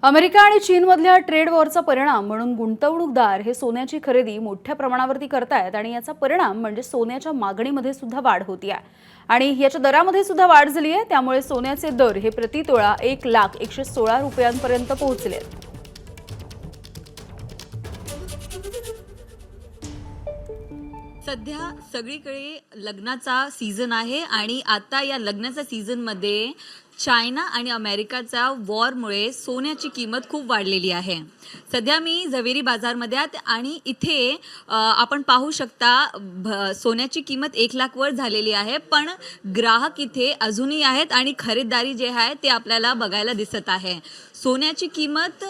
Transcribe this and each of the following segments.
America आणि चीनमधल्या trade वॉरचा परिणाम म्हणून गुंतवणूकदार हे सोन्याची खरेदी मोठ्या प्रमाणावरती करतायत आणि याचा परिणाम म्हणजे सोन्याच्या मागणीमध्ये सुद्धा वाढ होती आहे आणि याच्या दरामध्ये सुद्धा वाढ झाली आहे। त्यामुळे सोन्याचे दर हे प्रति तोळा 1,116 रुपयांपर्यंत पोहोचले आहेत। सध्या सगळीकडे लग्नाचा सीझन आहे आणि आता या लग्नाच्या सीझनमध्ये चायना आणि अमेरिकाच्या वॉरमुळे सोन्याची किंमत खूप वाढलेली आहे। सध्या मी झवेरी बाजारमध्ये आहे आणि इथे आपण पाहू शकता सोन्याची किंमत 1 लाख वर झालेली आहे, पण ग्राहक इथे अजूनही आहेत आणि खरीददारी जे आहे ते आपल्याला बघायला दिसत आहे। सोन्याची किंमत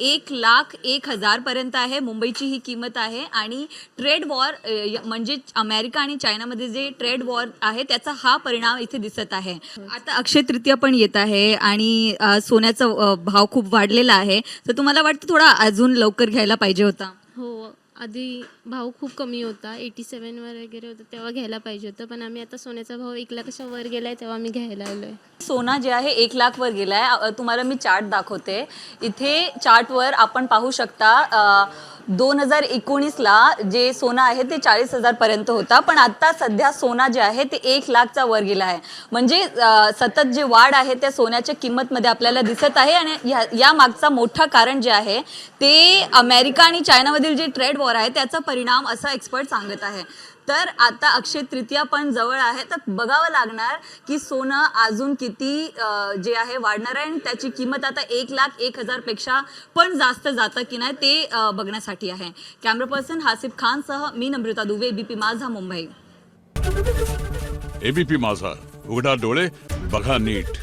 1,01,000 पर्यंत आहे। मुंबईची ही किंमत आहे आणि ट्रेड वॉर म्हणजे अमेरिका आणि चायनामध्ये जे ट्रेड वॉर आहे त्याचा हा परिणाम इथे दिसत आहे। आता अक्षय तृतीया पण येत आहे आणि सोन्याचा भाव खूप वाढलेला आहे, तर तुम्हाला वाटतं थोडा अजून लवकर घ्यायला पाहिजे होता? हो, आधी भाव खूप कमी होता, 87 वर वगैरे होतं, तेव्हा घ्यायला पाहिजे होतं, पण आम्ही आता सोन्याचा भाव 1 लाखाच्या वर गेलाय तेव्हा आम्ही घ्यायला आलोय। सोना जे आहे 1 लाख वर गेलाय। तुम्हाला मी चार्ट दाखवते। इथे चार्टवर आपण पाहू शकता 2019ला जे सोना आहे ते 40,000 पर्यंत होता, पण आता सध्या सोना जे आहे ते 1 लाखच्या वर गेला आहे। म्हणजे सतत जे वाढ आहे त्या सोन्याच्या किंमतमध्ये आपल्याला दिसत आहे आणि या मागचा मोठा कारण जे आहे ते अमेरिका आणि चायनामधील जे ट्रेड वॉर आहे त्याचा परिणाम असा एक्सपर्ट सांगत आहे। तर आता अक्षय तृतीया पण जवळ आहे, तर बघावं लागणार की सोनं अजून किती जे आहे वाढणार आहे आणि त्याची किंमत आता 1,01,000 पेक्षा पण जास्त जातं की नाही ते बघण्यासाठी आहे। कॅमेरा पर्सन हासिफ खान सह मी नम्रता दुबे, एबीपी माझा, मुंबई। एबीपी माझा, उघडा डोळे बघा नीट।